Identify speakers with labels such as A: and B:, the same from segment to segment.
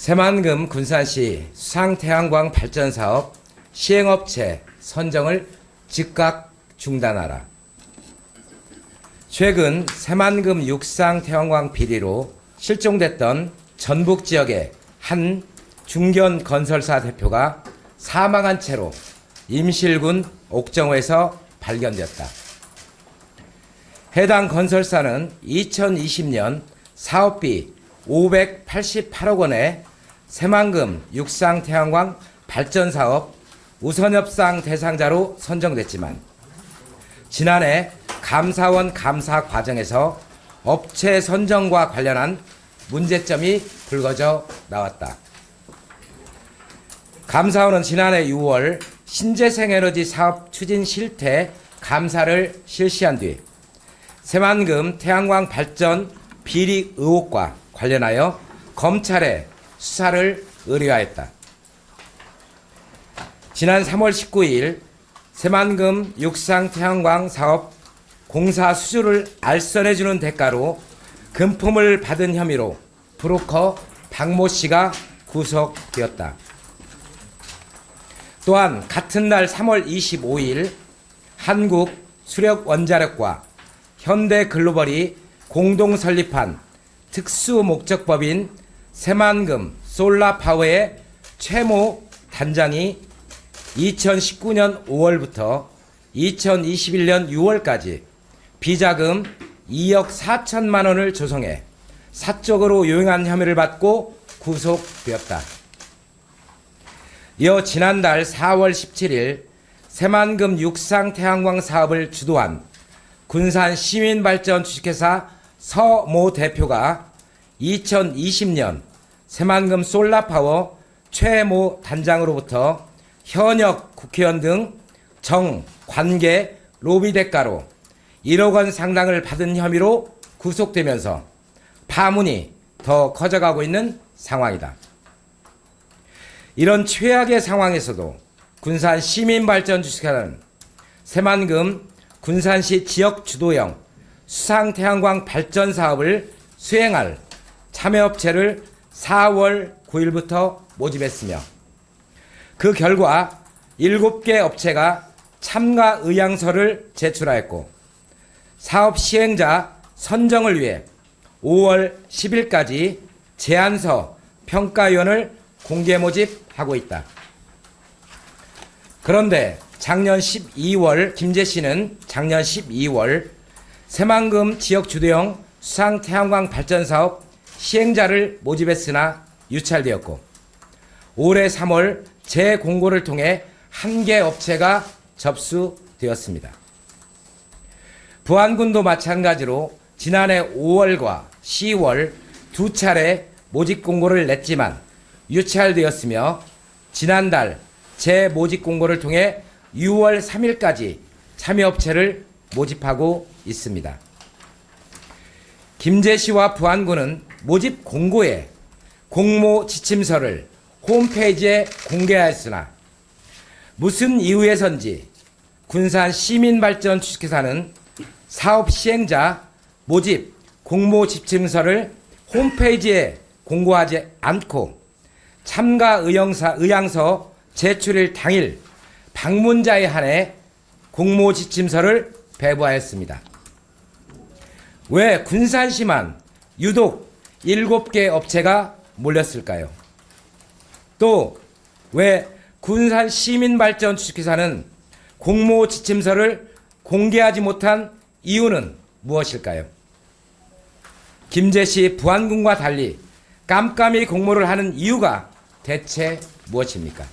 A: 새만금 군산시 수상태양광 발전사업 시행업체 선정을 즉각 중단하라. 최근 새만금 육상태양광 비리로 실종됐던 전북 지역의 한 중견 건설사 대표가 사망한 채로 임실군 옥정호에서 발견되었다. 해당 건설사는 2020년 사업비 588억 원의 새만금 육상태양광 발전사업 우선협상 대상자로 선정됐지만 지난해 감사원 감사 과정에서 업체 선정과 관련한 문제점이 불거져 나왔다. 감사원은 지난해 6월 신재생에너지 사업 추진 실태 감사를 실시한 뒤 새만금 태양광 발전 비리 의혹과 관련하여 검찰에 수사를 의뢰하였다. 지난 3월 19일 새만금 육상태양광 사업 공사 수주를 알선해주는 대가로 금품을 받은 혐의로 브로커 박모 씨가 구속되었다. 또한 같은 날 3월 25일 한국수력원자력과 현대글로벌이 공동 설립한 특수목적법인 새만금 솔라파워의 최모 단장이 2019년 5월부터 2021년 6월까지 비자금 2억 4천만 원을 조성해 사적으로 요용한 혐의를 받고 구속되었다. 이어 지난달 4월 17일 새만금 육상태양광 사업을 주도한 군산 시민발전 주식회사 서모 대표가 2020년 새만금 솔라파워 최모 단장으로부터 현역 국회의원 등 정, 관계, 로비 대가로 1억 원 상당을 받은 혐의로 구속되면서 파문이 더 커져가고 있는 상황이다. 이런 최악의 상황에서도 군산 시민발전 주식회사는 새만금 군산시 지역 주도형 수상태양광 발전 사업을 수행할 참여업체를 4월 9일부터 모집했으며 그 결과 7개 업체가 참가 의향서를 제출하였고 사업 시행자 선정을 위해 5월 10일까지 제안서 평가위원을 공개 모집하고 있다. 그런데 작년 12월 김재 씨는 작년 12월 새만금 지역 주도형 수상태양광 발전사업 시행자를 모집했으나 유찰되었고 올해 3월 재공고를 통해 1개 업체가 접수되었습니다. 부안군도 마찬가지로 지난해 5월과 10월 두 차례 모집 공고를 냈지만 유찰되었으며 지난달 재모집 공고를 통해 6월 3일까지 참여업체를 모집하고 있습니다. 김제시와 부안군은 모집 공고에 공모 지침서를 홈페이지에 공개하였으나 무슨 이유에선지 군산 시민발전 주식회사는 사업 시행자 모집 공모 지침서를 홈페이지에 공고하지 않고 참가 의향서 제출일 당일 방문자에 한해 공모 지침서를 배부하였습니다. 왜 군산시만 유독 7개 업체가 몰렸을까요? 또 왜 군산 시민발전 주식회사는 공모 지침서를 공개하지 못한 이유는 무엇일까요? 김제시 부안군과 달리 깜깜이 공모를 하는 이유가 대체 무엇입니까?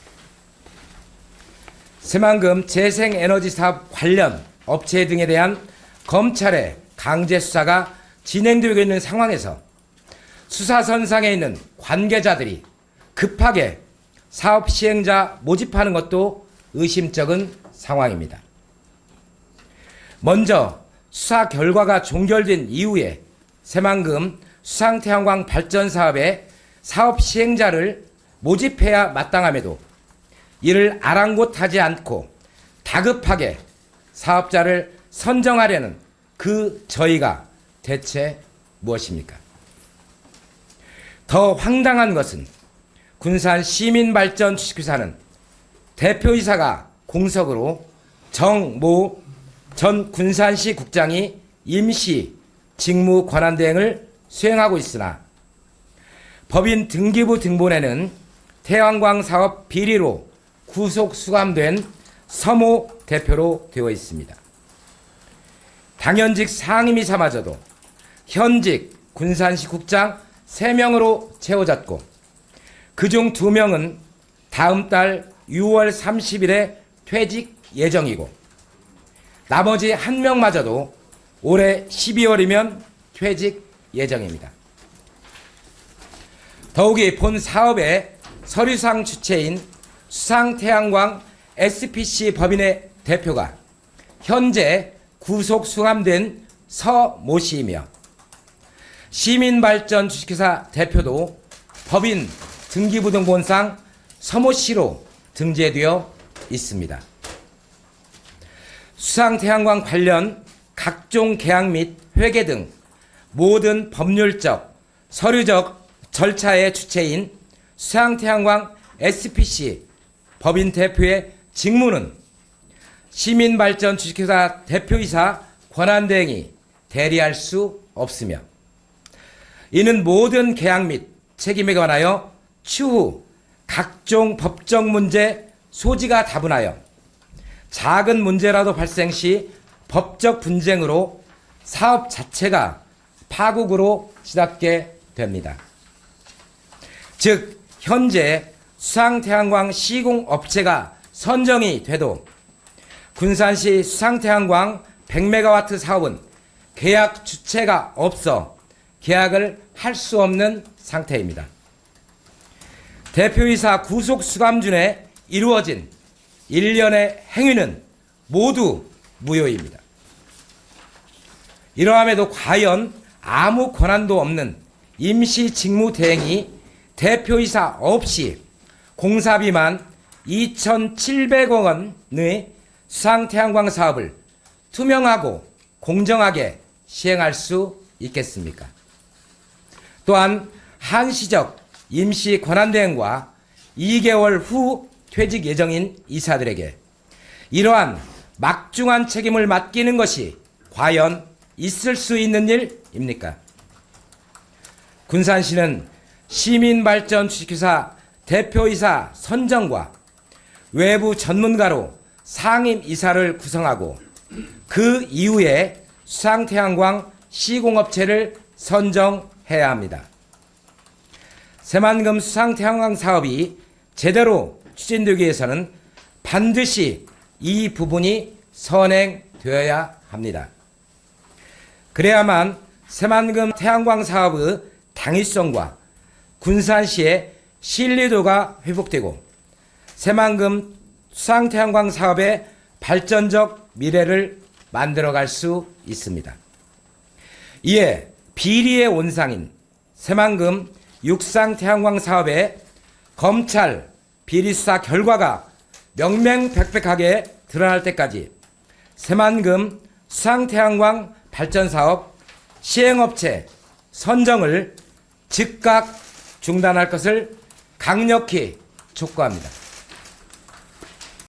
A: 새만금 재생에너지 사업 관련 업체 등에 대한 검찰의 강제 수사가 진행되고 있는 상황에서 수사선상에 있는 관계자들이 급하게 사업 시행자 모집하는 것도 의심쩍은 상황입니다. 먼저 수사 결과가 종결된 이후에 새만금 수상태양광 발전 사업의 사업 시행자를 모집해야 마땅함에도 이를 아랑곳하지 않고 다급하게 사업자를 선정하려는 그 저희가 대체 무엇입니까? 더 황당한 것은 군산 시민발전 주식회사는 대표이사가 공석으로 정모 전 군산시 국장이 임시 직무 권한대행을 수행하고 있으나 법인 등기부 등본에는 태양광 사업 비리로 구속 수감된 서모 대표로 되어 있습니다. 당연직 상임이사마저도 현직 군산시 국장 3명으로 채워졌고 그중 2명은 다음 달 6월 30일에 퇴직 예정이고 나머지 1명마저도 올해 12월이면 퇴직 예정입니다. 더욱이 본 사업의 서류상 주체인 수상태양광 SPC 법인의 대표가 현재 구속 수감된 서모 씨이며 시민발전 주식회사 대표도 법인 등기부등본상 서모 씨로 등재되어 있습니다. 수상태양광 관련 각종 계약 및 회계 등 모든 법률적, 서류적 절차의 주체인 수상태양광 SPC 법인 대표의 직무는 시민발전 주식회사 대표이사 권한대행이 대리할 수 없으며 이는 모든 계약 및 책임에 관하여 추후 각종 법적 문제 소지가 다분하여 작은 문제라도 발생 시 법적 분쟁으로 사업 자체가 파국으로 치닫게 됩니다. 즉 현재 수상태양광 시공업체가 선정이 돼도 군산시 수상태양광 100메가와트 사업은 계약 주체가 없어 계약을 할 수 없는 상태입니다. 대표이사 구속 수감 중에 이루어진 일련의 행위는 모두 무효입니다. 이러함에도 과연 아무 권한도 없는 임시 직무대행이 대표이사 없이 공사비만 2,700억 원의 수상태양광 사업을 투명하고 공정하게 시행할 수 있겠습니까? 또한 한시적 임시 권한대행과 2개월 후 퇴직 예정인 이사들에게 이러한 막중한 책임을 맡기는 것이 과연 있을 수 있는 일입니까? 군산시는 시민발전 주식회사 대표이사 선정과 외부 전문가로 상임이사를 구성하고 그 이후에 수상태양광 시공업체를 선정해야 합니다. 새만금 수상태양광 사업이 제대로 추진되기 위해서는 반드시 이 부분이 선행되어야 합니다. 그래야만 새만금 태양광 사업의 당위성과 군산시의 신뢰도가 회복되고 새만금 수상태양광 사업의 발전적 미래를 만들어갈 수 있습니다. 이에 비리의 온상인 새만금 육상태양광 사업의 검찰 비리수사 결과가 명명백백하게 드러날 때까지 새만금 수상태양광 발전사업 시행업체 선정을 즉각 중단할 것을 강력히 촉구합니다.